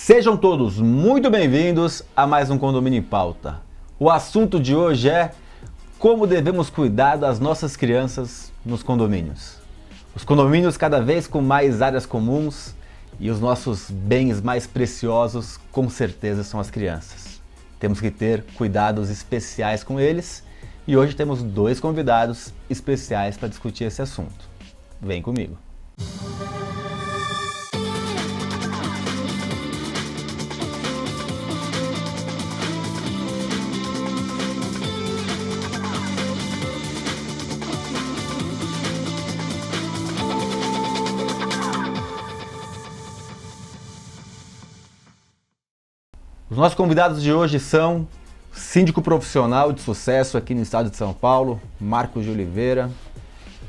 Sejam todos muito bem-vindos a mais um Condomínio em Pauta. O assunto de hoje é como devemos cuidar das nossas crianças nos condomínios. Os condomínios cada vez com mais áreas comuns e os nossos bens mais preciosos com certeza são as crianças. Temos que ter cuidados especiais com eles e hoje temos dois convidados especiais para discutir esse assunto. Vem comigo. Os nossos convidados de hoje são síndico profissional de sucesso aqui no estado de São Paulo, Marcos de Oliveira,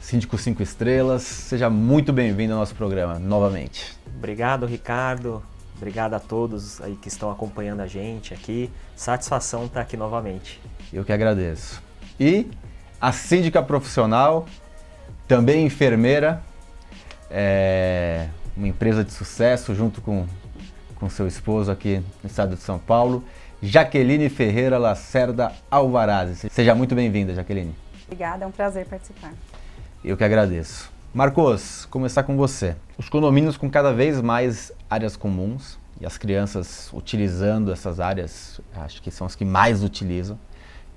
síndico 5 estrelas. Seja muito bem-vindo ao nosso programa novamente. Obrigado, Ricardo. Obrigado a todos aí que estão acompanhando a gente aqui. Satisfação estar aqui novamente. Eu que agradeço. E a síndica profissional, também enfermeira, uma empresa de sucesso junto com seu esposo aqui no estado de São Paulo, Jaqueline Ferreira Lacerda Alvaraz. Seja muito bem-vinda, Jaqueline. Obrigada, é um prazer participar. Eu que agradeço. Marcos, começar com você. Os condomínios com cada vez mais áreas comuns e as crianças utilizando essas áreas, acho que são as que mais utilizam.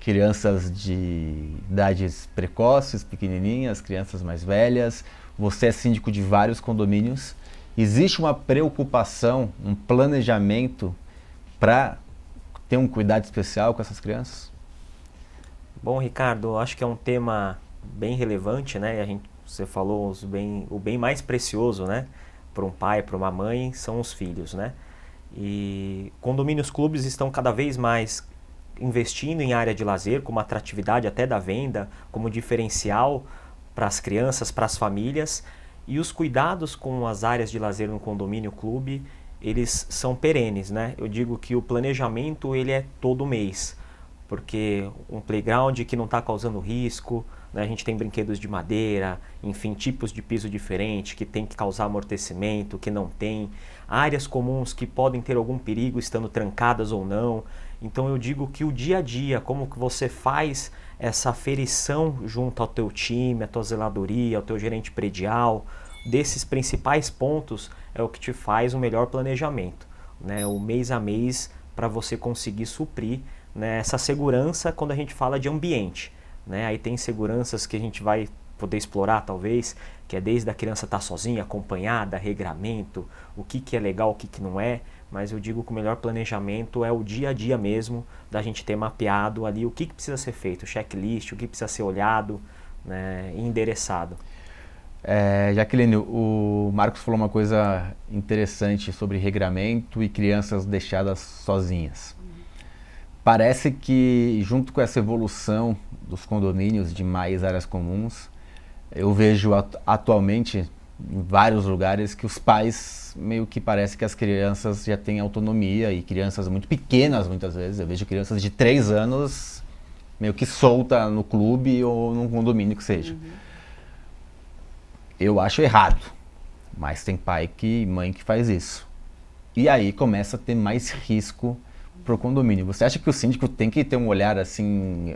Crianças de idades precoces, pequenininhas, crianças mais velhas. Você é síndico de vários condomínios. Existe uma preocupação, um planejamento para ter um cuidado especial com essas crianças? Bom, Ricardo, acho que é um tema bem relevante, né? Você falou o bem mais precioso, né? Para um pai, para uma mãe, são os filhos, né? E condomínios clubes estão cada vez mais investindo em área de lazer, como atratividade até da venda, como diferencial para as crianças, para as famílias. E os cuidados com as áreas de lazer no condomínio clube, eles são perenes, né? Eu digo que o planejamento ele é todo mês, porque um playground que não está causando risco, né? A gente tem brinquedos de madeira, enfim, tipos de piso diferente, que tem que causar amortecimento, que não tem, áreas comuns que podem ter algum perigo estando trancadas ou não. Então eu digo que o dia a dia, como que você faz essa aferição junto ao teu time, à tua zeladoria, ao teu gerente predial, desses principais pontos é o que te faz o melhor planejamento, né? O mês a mês para você conseguir suprir, né, essa segurança quando a gente fala de ambiente, né? Aí tem seguranças que a gente vai poder explorar talvez, que é desde a criança estar sozinha, acompanhada, regramento, o que é legal, o que não é, mas eu digo que o melhor planejamento é o dia a dia mesmo, da gente ter mapeado ali o que precisa ser feito, o checklist, o que precisa ser olhado, né, e endereçado. Jaqueline, o Marcos falou uma coisa interessante sobre regramento e crianças deixadas sozinhas. Parece que junto com essa evolução dos condomínios de mais áreas comuns, eu vejo atualmente em vários lugares que os pais meio que parece que as crianças já têm autonomia e crianças muito pequenas muitas vezes. Eu vejo crianças de 3 anos meio que solta no clube ou num condomínio que seja. Eu acho errado, mas tem pai e mãe que faz isso. E aí começa a ter mais risco pro condomínio. Você acha que o síndico tem que ter um olhar assim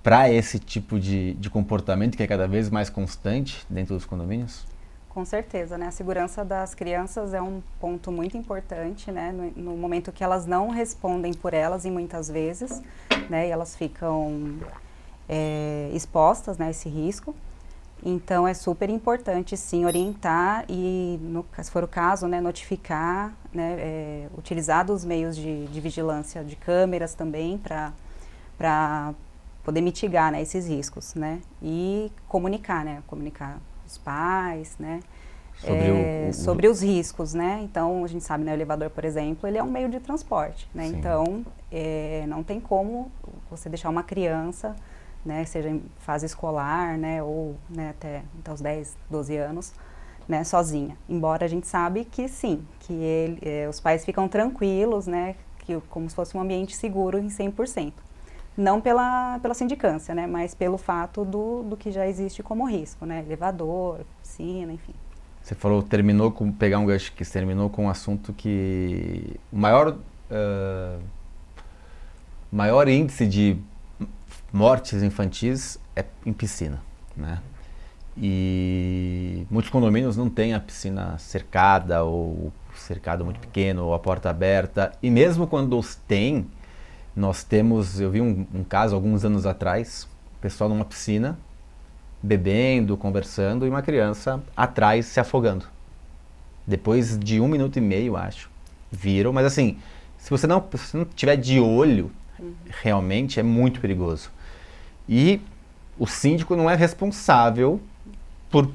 para esse tipo de comportamento que é cada vez mais constante dentro dos condomínios? Com certeza, né? A segurança das crianças é um ponto muito importante, né? No momento que elas não respondem por elas, e muitas vezes, né? E elas ficam expostas, né, a esse risco. Então é super importante sim orientar e, se for o caso, né, notificar, né, utilizar dos meios de vigilância de câmeras também para poder mitigar, né, esses riscos, né, e comunicar os pais, né, sobre os riscos, né. Então a gente sabe, né, o elevador, por exemplo, ele é um meio de transporte, né. Sim. Então não tem como você deixar uma criança, né, seja em fase escolar, né, ou, né, até os 10, 12 anos, né, sozinha. Embora a gente sabe que sim, que os pais ficam tranquilos, né, que, como se fosse um ambiente seguro em 100%. Não pela sindicância, né, mas pelo fato do que já existe como risco, né, elevador, piscina, enfim. Você falou, pegar um gancho que você terminou com um assunto que o maior índice de mortes infantis é em piscina, né? E muitos condomínios não têm a piscina cercada, ou cercado muito pequeno, ou a porta aberta. E mesmo quando os tem, eu vi um caso alguns anos atrás, o pessoal numa piscina, bebendo, conversando, e uma criança atrás se afogando. Depois de 1 minuto e meio, acho, viram. Mas assim, se você não tiver de olho, realmente é muito perigoso. E o síndico não é responsável por...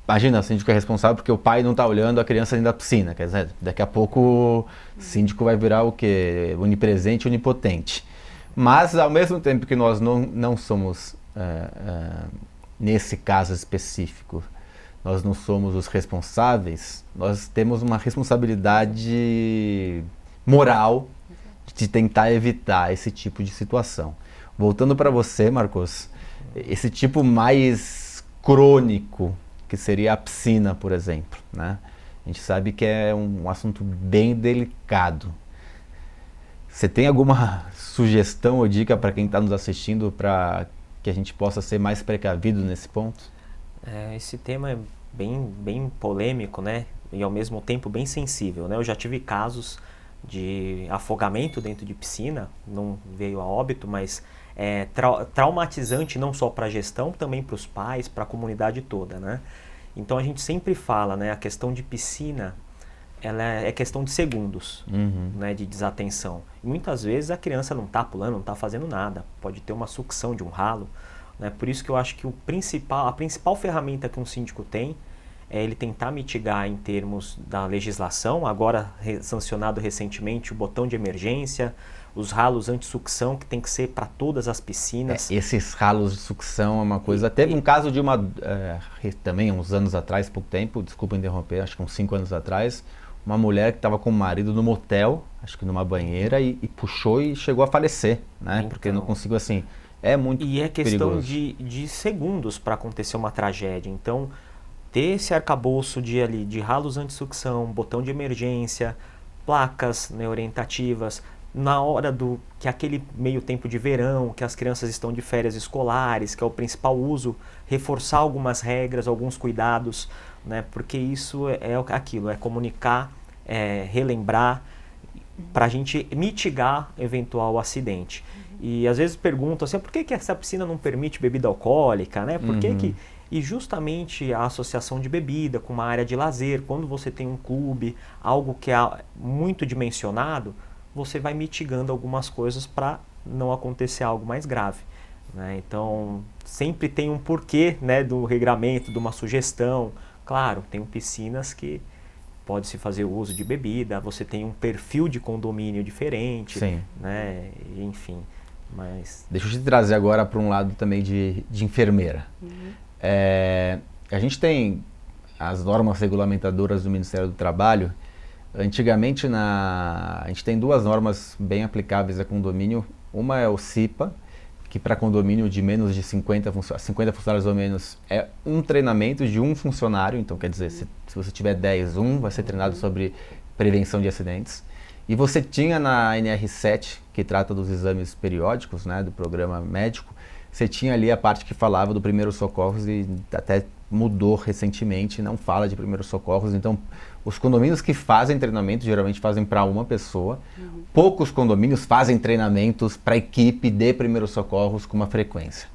Imagina, o síndico é responsável porque o pai não está olhando a criança dentro da piscina. Quer dizer, daqui a pouco o síndico vai virar o quê? Onipresente, onipotente. Mas, ao mesmo tempo que nós não somos, nesse caso específico, nós não somos os responsáveis, nós temos uma responsabilidade moral de tentar evitar esse tipo de situação. Voltando para você, Marcos, esse tipo mais crônico, que seria a piscina, por exemplo, né? A gente sabe que é um assunto bem delicado. Você tem alguma sugestão ou dica para quem está nos assistindo para que a gente possa ser mais precavido nesse ponto? Esse tema é bem polêmico, né? E ao mesmo tempo bem sensível, né? Eu já tive casos de afogamento dentro de piscina, não veio a óbito, mas é traumatizante não só para a gestão, também para os pais, para a comunidade toda, né? Então a gente sempre fala, né? A questão de piscina, ela é questão de segundos, né? De desatenção. E muitas vezes a criança não está pulando, não está fazendo nada, pode ter uma sucção de um ralo, né? Por isso que eu acho que a principal ferramenta que um síndico tem é ele tentar mitigar em termos da legislação, agora sancionado recentemente o botão de emergência, os ralos anti-sucção, que tem que ser para todas as piscinas. Esses ralos de sucção é uma coisa... Teve um caso de também uns anos atrás, pouco tempo, desculpa interromper, acho que uns 5 anos atrás, uma mulher que estava com o marido no motel, acho que numa banheira, e puxou e chegou a falecer, né? Então, porque não conseguiu assim... É muito perigoso. E é questão de segundos para acontecer uma tragédia. Então, ter esse arcabouço de ralos anti-sucção, botão de emergência, placas, né, orientativas, na hora que aquele meio tempo de verão, que as crianças estão de férias escolares, que é o principal uso, reforçar algumas regras, alguns cuidados, né, porque isso é aquilo, é comunicar, relembrar, para a gente mitigar eventual acidente. E às vezes perguntam assim, por que essa piscina não permite bebida alcoólica, né? Por que E justamente a associação de bebida com uma área de lazer, quando você tem um clube, algo que é muito dimensionado, você vai mitigando algumas coisas para não acontecer algo mais grave, né? Então, sempre tem um porquê, né, do regramento, de uma sugestão. Claro, tem piscinas que pode-se fazer uso de bebida, você tem um perfil de condomínio diferente, sim, né? Enfim, mas... Deixa eu te trazer agora para um lado também de enfermeira. A gente tem as normas regulamentadoras do Ministério do Trabalho. Antigamente, a gente tem 2 normas bem aplicáveis a condomínio. Uma é o CIPA, que para condomínio de menos de 50 funcionários ou menos é um treinamento de um funcionário. Então, quer dizer, se você tiver 10, vai ser treinado sobre prevenção de acidentes. E você tinha na NR7, que trata dos exames periódicos, né, do programa médico, você tinha ali a parte que falava do primeiros socorros e até mudou recentemente, não fala de primeiros socorros. Então, os condomínios que fazem treinamento geralmente fazem para uma pessoa. Poucos condomínios fazem treinamentos para equipe de primeiros socorros com uma frequência.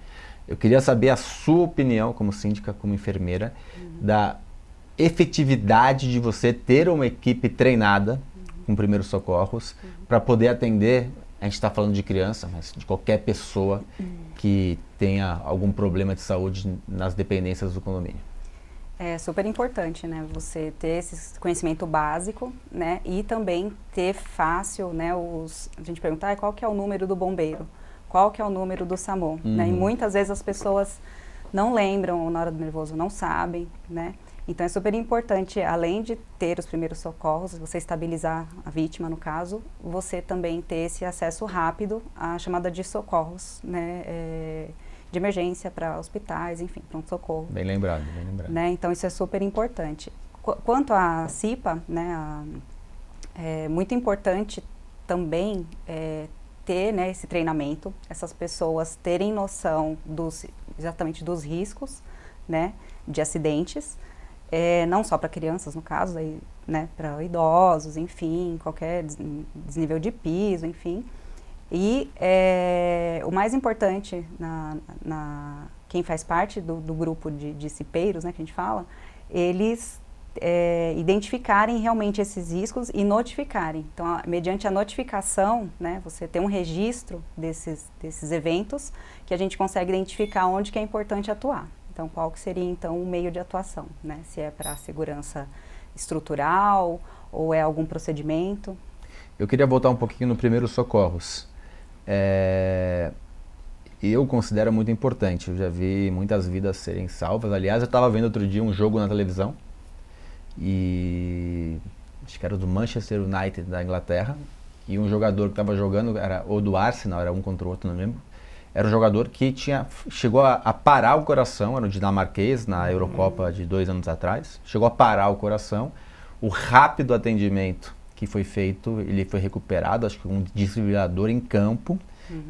Eu queria saber a sua opinião como síndica, como enfermeira, da efetividade de você ter uma equipe treinada com primeiros socorros para poder atender, a gente está falando de criança, mas de qualquer pessoa que tenha algum problema de saúde nas dependências do condomínio. É super importante, né, você ter esse conhecimento básico, né, e também ter fácil, né, a gente perguntar qual que é o número do bombeiro, qual que é o número do SAMU, né, e muitas vezes as pessoas não lembram, ou na hora do nervoso não sabem, né. Então é super importante, além de ter os primeiros socorros, você estabilizar a vítima, no caso, você também ter esse acesso rápido à chamada de socorros, né, de emergência para hospitais, enfim, pronto-socorro. Bem lembrado, bem lembrado. Né? Então isso é super importante. Quanto à CIPA, né, é muito importante também ter, né, esse treinamento, essas pessoas terem noção exatamente dos riscos, né, de acidentes, não só para crianças, no caso, aí, né, para idosos, enfim, qualquer desnível de piso, enfim. E o mais importante, quem faz parte do grupo de cipeiros, né, que a gente fala, eles identificarem realmente esses riscos e notificarem. Então, mediante a notificação, né, você tem um registro desses eventos que a gente consegue identificar onde que é importante atuar. Então, qual que seria, então, o meio de atuação, né? Se é para segurança estrutural ou é algum procedimento. Eu queria voltar um pouquinho no primeiros socorros. Eu considero muito importante, eu já vi muitas vidas serem salvas. Aliás, eu estava vendo outro dia um jogo na televisão, e acho que era do Manchester United da Inglaterra, e um jogador que estava jogando, ou do Arsenal, era um contra o outro, não lembro, era um jogador que chegou a parar o coração, era um dinamarquês na Eurocopa de 2 anos atrás, chegou a parar o coração, o rápido atendimento que foi feito, ele foi recuperado, acho que um desfibrilador em campo,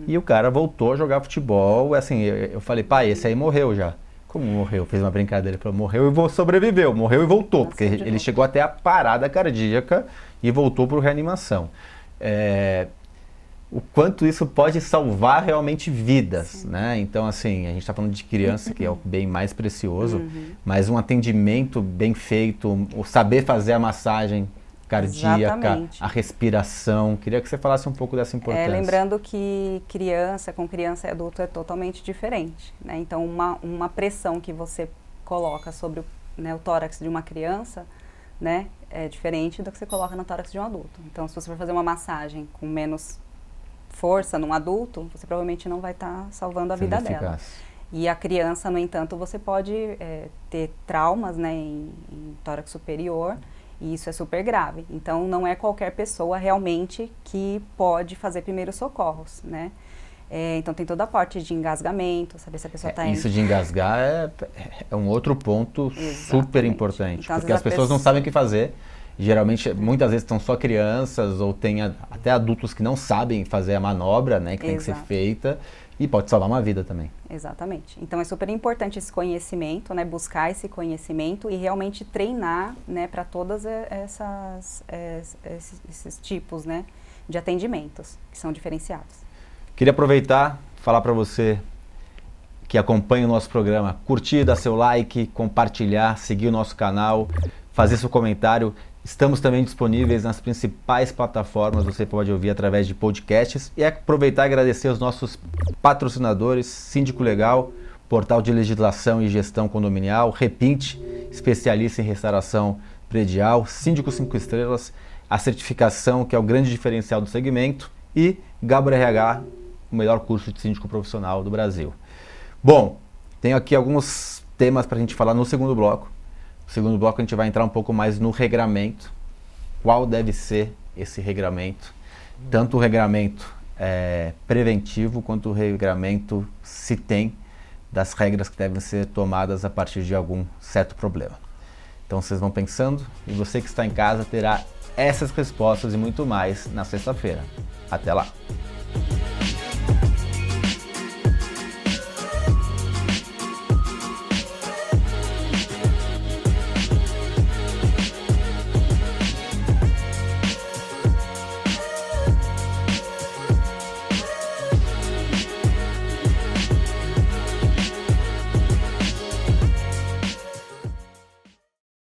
e o cara voltou a jogar futebol. Assim, eu falei, pai, esse aí morreu já. Como morreu? Fez uma brincadeira, ele falou, morreu e sobreviveu, morreu e voltou, porque ele chegou até a parada cardíaca e voltou para reanimação. O quanto isso pode salvar realmente vidas, né? Então, assim, a gente está falando de criança, que é o bem mais precioso, mas um atendimento bem feito, o saber fazer a massagem cardíaca, exatamente, a respiração. Queria que você falasse um pouco dessa importância. Lembrando que criança e adulto é totalmente diferente, né? Então, uma pressão que você coloca sobre o tórax de uma criança, né, é diferente do que você coloca no tórax de um adulto. Então, se você for fazer uma massagem com menos força num adulto, você provavelmente não vai estar salvando a vida dela. E a criança, no entanto, você pode ter traumas, né, em tórax superior, e isso é super grave. Então, não é qualquer pessoa realmente que pode fazer primeiros socorros, né? Então, tem toda a parte de engasgamento, saber se a pessoa está... Isso de engasgar é um outro ponto super importante, então, porque as pessoas não sabem o que fazer. Geralmente, muitas vezes estão só crianças ou tem até adultos que não sabem fazer a manobra, né, que tem que ser feita, e pode salvar uma vida também. Exatamente. Então é super importante esse conhecimento, né, buscar esse conhecimento e realmente treinar, né, para todas esses tipos, né, de atendimentos que são diferenciados. Queria aproveitar e falar para você que acompanha o nosso programa, curtir, dar seu like, compartilhar, seguir o nosso canal, fazer seu comentário. Estamos também disponíveis nas principais plataformas, você pode ouvir através de podcasts. E aproveitar e agradecer aos nossos patrocinadores, Síndico Legal, Portal de Legislação e Gestão Condominial, Repinte, especialista em restauração predial, Síndico 5 Estrelas, a certificação que é o grande diferencial do segmento, e Gabor RH, o melhor curso de síndico profissional do Brasil. Bom, tenho aqui alguns temas para a gente falar no segundo bloco. No segundo bloco a gente vai entrar um pouco mais no regramento. Qual deve ser esse regramento? Tanto o regramento preventivo quanto o regramento, se tem, das regras que devem ser tomadas a partir de algum certo problema. Então vocês vão pensando e você que está em casa terá essas respostas e muito mais na sexta-feira. Até lá!